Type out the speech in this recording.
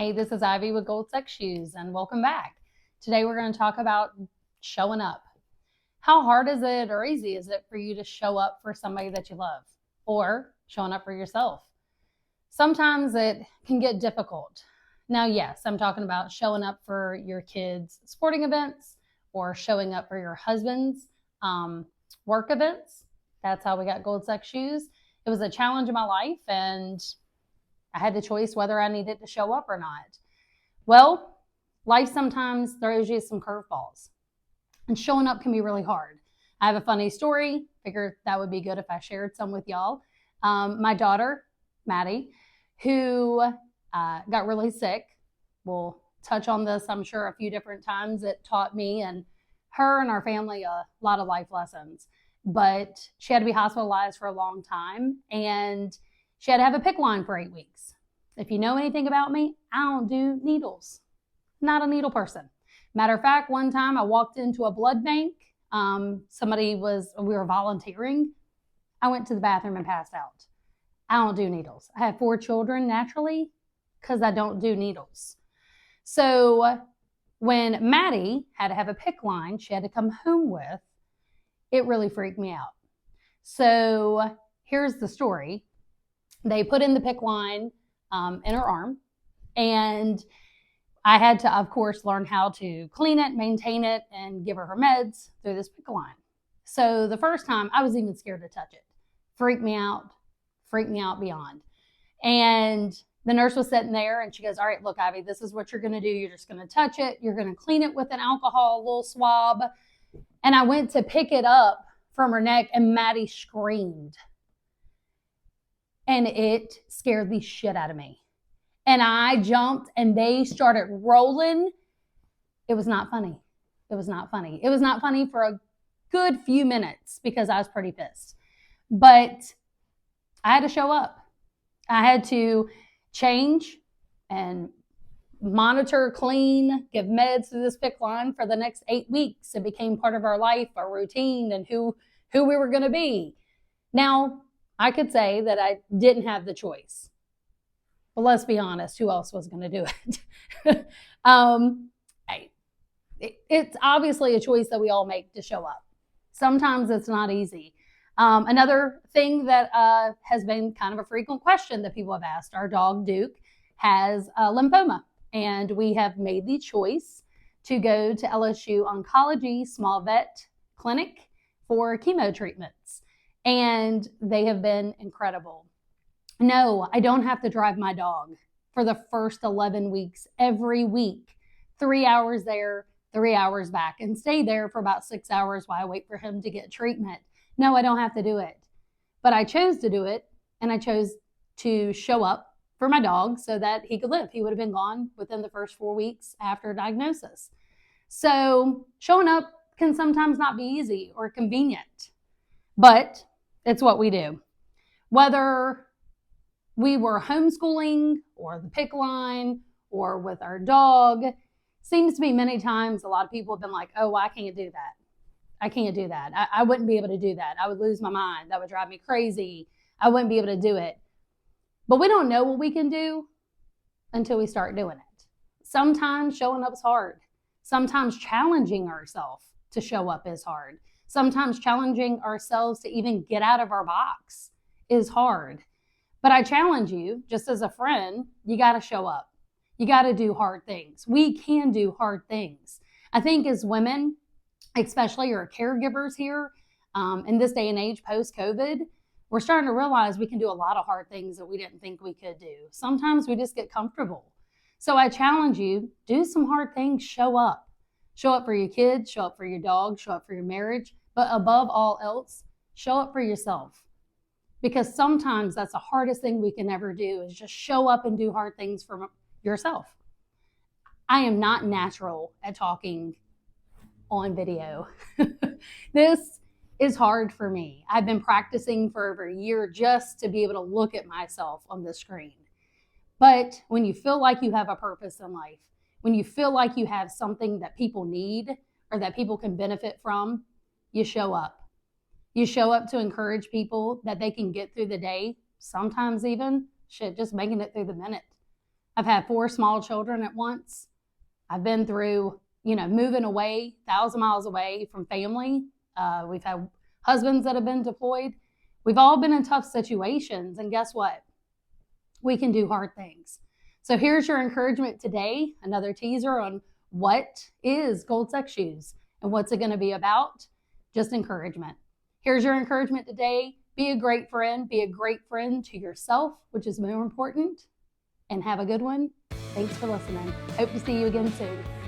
Hey, this is Ivy with Gold Sex Shoes, and welcome back. Today we're going to talk about showing up. How hard is it or easy is it for you to show up for somebody that you love or showing up for yourself? Sometimes it can get difficult. Now, yes, I'm talking about showing up for your kids' sporting events or showing up for your husband's work events. That's how we got Gold Sex Shoes. It was a challenge in my life, and I had the choice whether I needed to show up or not. Well, life sometimes throws you some curveballs, and showing up can be really hard. I have a funny story. Figured that would be good if I shared some with y'all. My daughter, Maddie, who got really sick. We'll touch on this, I'm sure, a few different times. It taught me and her and our family a lot of life lessons. But she had to be hospitalized for a long time, and she had to have a PICC line for 8 weeks. If you know anything about me, I don't do needles. Not a needle person. Matter of fact, one time I walked into a blood bank. We were volunteering. I went to the bathroom and passed out. I don't do needles. I have 4 children naturally because I don't do needles. So when Maddie had to have a PICC line she had to come home with, it really freaked me out. So here's the story. They put in the PICC line in her arm, and I had to, of course, learn how to clean it, maintain it, and give her meds through this PICC line. So the first time, I was even scared to touch it. Freaked me out beyond. And the nurse was sitting there, and she goes, all right, look, Ivy, this is what you're going to do. You're just going to touch it. You're going to clean it with an alcohol, little swab. And I went to pick it up from her neck, and Maddie screamed. And it scared the shit out of me. And I jumped, and they started rolling. It was not funny. It was not funny for a good few minutes because I was pretty pissed. But I had to show up. I had to change and monitor, clean, give meds through this PICC line for the next 8 weeks. It became part of our life, our routine, and who we were going to be. Now, I could say that I didn't have the choice. But let's be honest, who else was going to do it? It's obviously a choice that we all make to show up. Sometimes it's not easy. Another thing that has been kind of a frequent question that people have asked, our dog Duke has lymphoma, and we have made the choice to go to LSU Oncology Small Vet Clinic for chemo treatments, and they have been incredible. No, I don't have to drive my dog for the first 11 weeks every week, 3 hours there, 3 hours back, and stay there for about 6 hours while I wait for him to get treatment. No, I don't have to do it. But I chose to do it, and I chose to show up for my dog so that he could live. He would have been gone within the first 4 weeks after diagnosis. So showing up can sometimes not be easy or convenient, but it's what we do. Whether we were homeschooling or the PICC line or with our dog, seems to be many times a lot of people have been like, oh, I can't do that. I can't do that. I wouldn't be able to do that. I would lose my mind. That would drive me crazy. I wouldn't be able to do it. But we don't know what we can do until we start doing it. Sometimes showing up is hard. Sometimes challenging ourselves to show up is hard. Sometimes challenging ourselves to even get out of our box is hard. But I challenge you, just as a friend, you got to show up. You got to do hard things. We can do hard things. I think as women, especially our caregivers here, in this day and age post-COVID, we're starting to realize we can do a lot of hard things that we didn't think we could do. Sometimes we just get comfortable. So I challenge you, do some hard things, show up. Show up for your kids, show up for your dog, show up for your marriage, but above all else, show up for yourself. Because sometimes that's the hardest thing we can ever do is just show up and do hard things for yourself. I am not natural at talking on video. This is hard for me. I've been practicing for over a year just to be able to look at myself on the screen. But when you feel like you have a purpose in life, when you feel like you have something that people need or that people can benefit from, you show up. You show up to encourage people that they can get through the day, sometimes even, just making it through the minute. I've had 4 small children at once. I've been through, moving away, 1,000 miles away from family. We've had husbands that have been deployed. We've all been in tough situations, and guess what? We can do hard things. So here's your encouragement today, another teaser on what is Gold Sex Shoes and what's it going to be about. Just encouragement. Here's your encouragement today. Be a great friend. Be a great friend to yourself, which is more important. And have a good one. Thanks for listening. Hope to see you again soon.